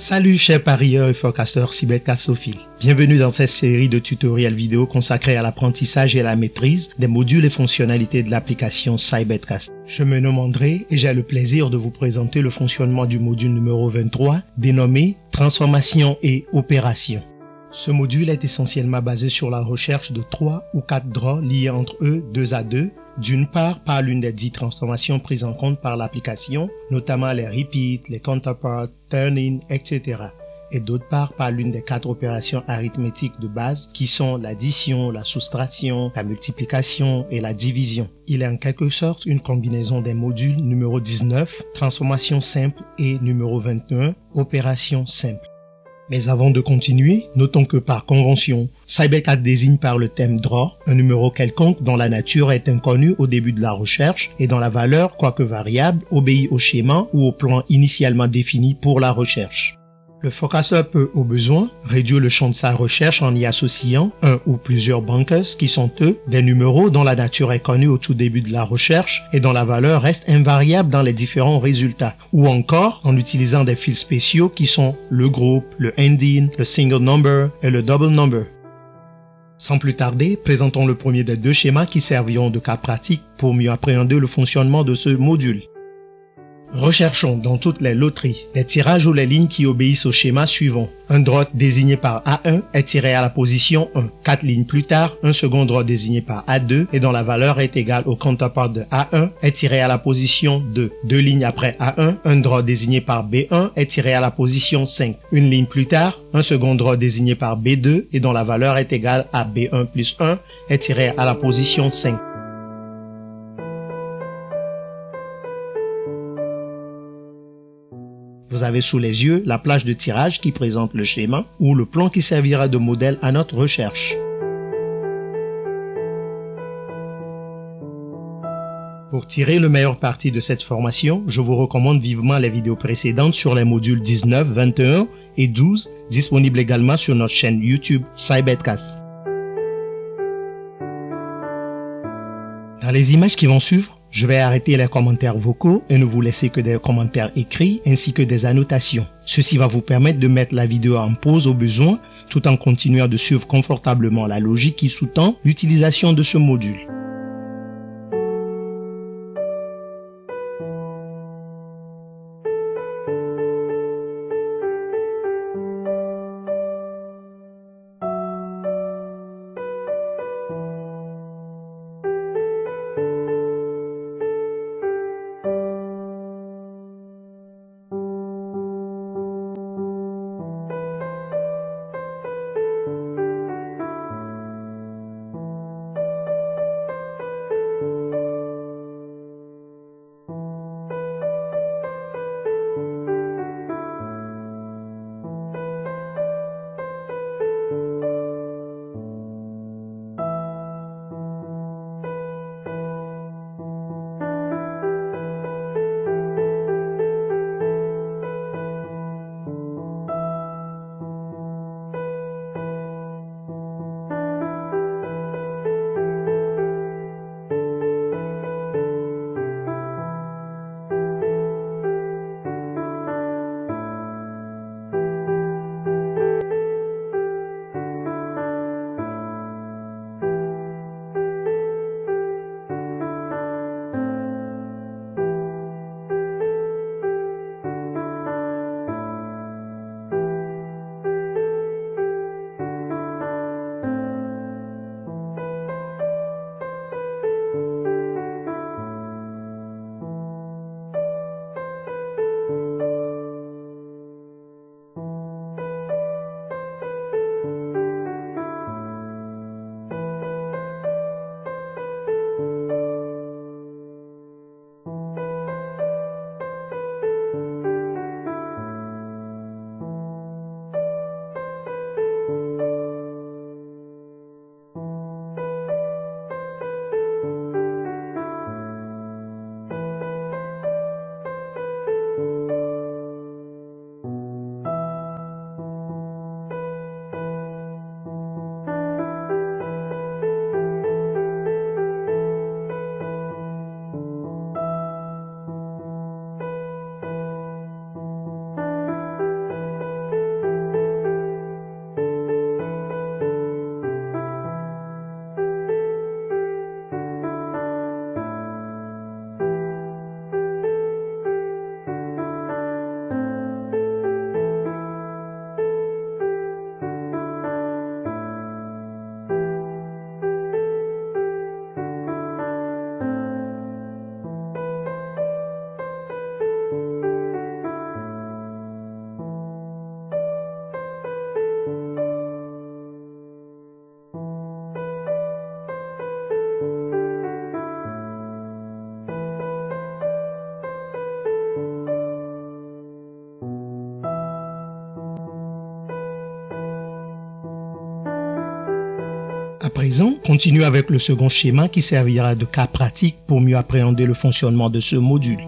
Salut chers parieurs et forecasteurs cybercastophiles. Bienvenue dans cette série de tutoriels vidéo consacrés à l'apprentissage et à la maîtrise des modules et fonctionnalités de l'application Cybercast. Je me nomme André et j'ai le plaisir de vous présenter le fonctionnement du module numéro 23 dénommé Transformation et Opération. Ce module est essentiellement basé sur la recherche de 3 ou 4 draws liés entre eux 2 à 2, d'une part par l'une des 10 transformations prises en compte par l'application, notamment les repeats, les counterparts, turn-in, etc. et d'autre part par l'une des 4 opérations arithmétiques de base qui sont l'addition, la soustraction, la multiplication et la division. Il est en quelque sorte une combinaison des modules numéro 19, transformation simple, et numéro 21, opération simple. Mais avant de continuer, notons que par convention, Cybercast désigne par le thème draw un numéro quelconque dont la nature est inconnue au début de la recherche et dont la valeur, quoique variable, obéit au schéma ou au plan initialement défini pour la recherche. Le forecasteur peut, au besoin, réduire le champ de sa recherche en y associant un ou plusieurs bunkers qui sont eux des numéros dont la nature est connue au tout début de la recherche et dont la valeur reste invariable dans les différents résultats, ou encore en utilisant des fils spéciaux qui sont le groupe, le ending, le single number et le double number. Sans plus tarder, présentons le premier des deux schémas qui serviront de cas pratique pour mieux appréhender le fonctionnement de ce module. Recherchons dans toutes les loteries les tirages ou les lignes qui obéissent au schéma suivant. Un draw désigné par A1 est tiré à la position 1. 4 lignes plus tard, un second draw désigné par A2 et dont la valeur est égale au counterpart de A1 est tiré à la position 2. 2 lignes après A1, un draw désigné par B1 est tiré à la position 5. Une ligne plus tard, un second draw désigné par B2 et dont la valeur est égale à B1 plus 1 est tiré à la position 5. Vous avez sous les yeux la plage de tirage qui présente le schéma ou le plan qui servira de modèle à notre recherche. Pour tirer le meilleur parti de cette formation, je vous recommande vivement les vidéos précédentes sur les modules 19, 21 et 12, disponibles également sur notre chaîne YouTube Cybercast. Dans les images qui vont suivre, je vais arrêter les commentaires vocaux et ne vous laisser que des commentaires écrits ainsi que des annotations. Ceci va vous permettre de mettre la vidéo en pause au besoin tout en continuant de suivre confortablement la logique qui sous-tend l'utilisation de ce module. À présent, continue avec le second schéma qui servira de cas pratique pour mieux appréhender le fonctionnement de ce module.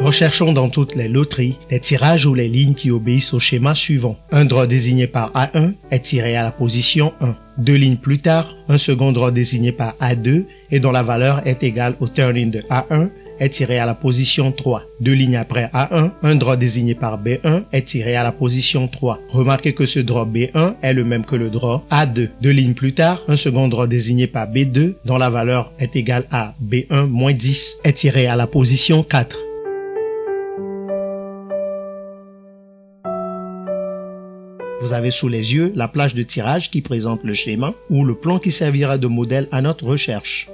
Recherchons dans toutes les loteries les tirages ou les lignes qui obéissent au schéma suivant. Un draw désigné par A1 est tiré à la position 1. 2 lignes plus tard, un second draw désigné par A2 et dont la valeur est égale au turn-in de A1 est tiré à la position 3. 2 lignes après A1, un draw désigné par B1 est tiré à la position 3. Remarquez que ce draw B1 est le même que le draw A2. 2 lignes plus tard, un second draw désigné par B2 dont la valeur est égale à B1-10 est tiré à la position 4. Vous avez sous les yeux la plage de tirage qui présente le schéma ou le plan qui servira de modèle à notre recherche.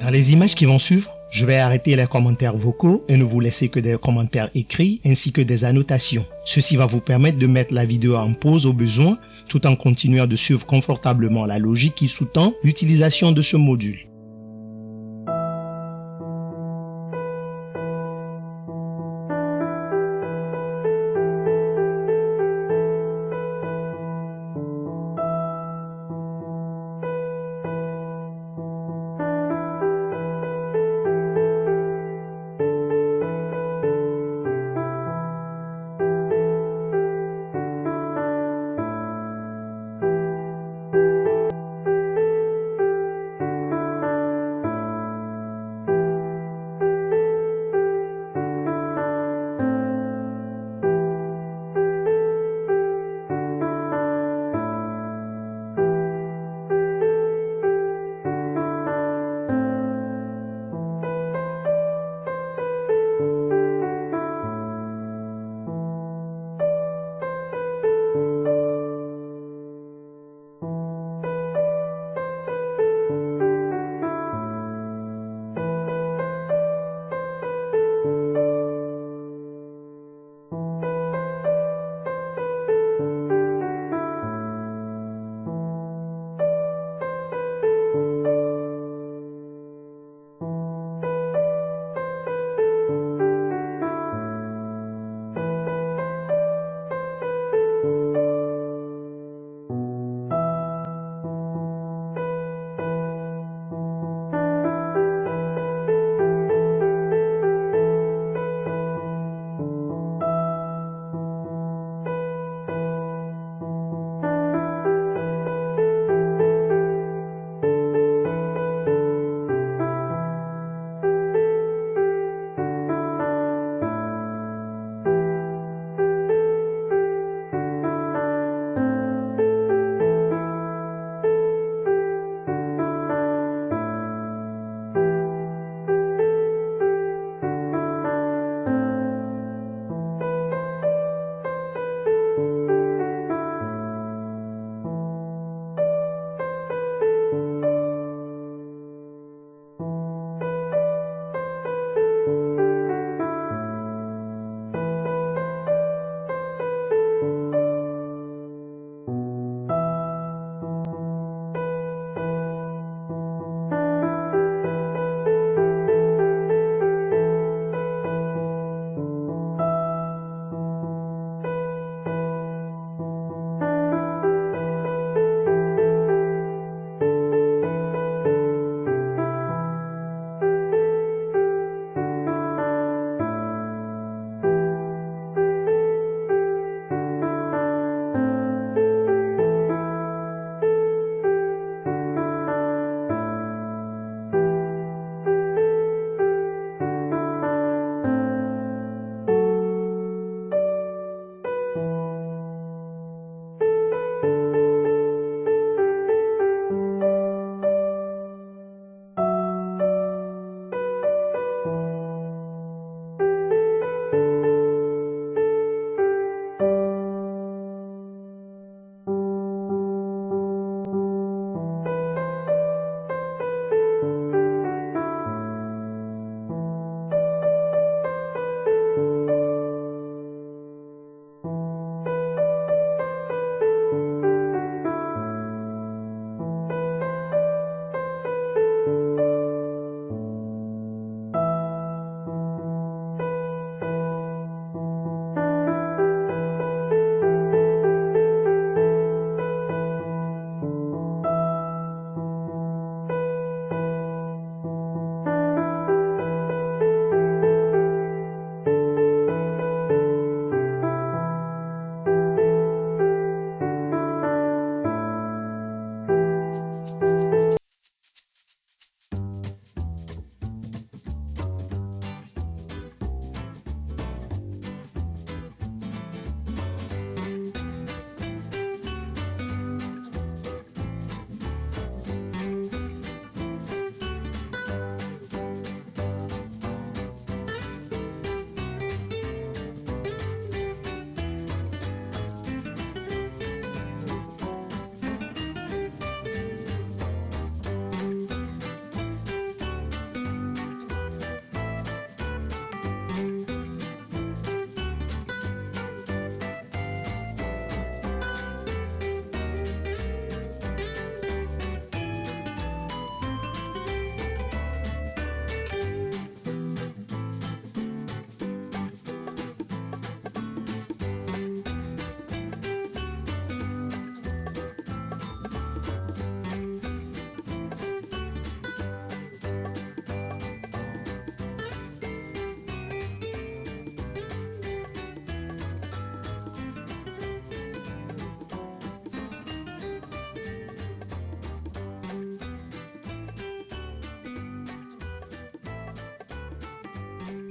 Dans les images qui vont suivre, je vais arrêter les commentaires vocaux et ne vous laisser que des commentaires écrits ainsi que des annotations. Ceci va vous permettre de mettre la vidéo en pause au besoin tout en continuant de suivre confortablement la logique qui sous-tend l'utilisation de ce module.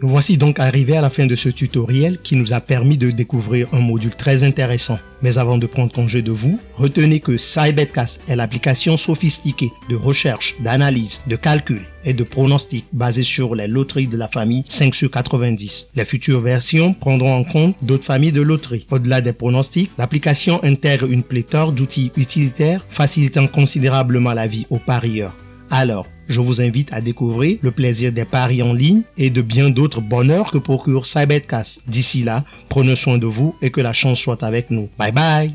Nous voici donc arrivés à la fin de ce tutoriel qui nous a permis de découvrir un module très intéressant. Mais avant de prendre congé de vous, retenez que SciBetCast est l'application sophistiquée de recherche, d'analyse, de calcul et de pronostic basée sur les loteries de la famille 5 sur 90. Les futures versions prendront en compte d'autres familles de loteries. Au-delà des pronostics, l'application intègre une pléthore d'outils utilitaires facilitant considérablement la vie aux parieurs. Alors, je vous invite à découvrir le plaisir des paris en ligne et de bien d'autres bonheurs que procure SciBetCast. D'ici là, prenez soin de vous et que la chance soit avec nous. Bye bye!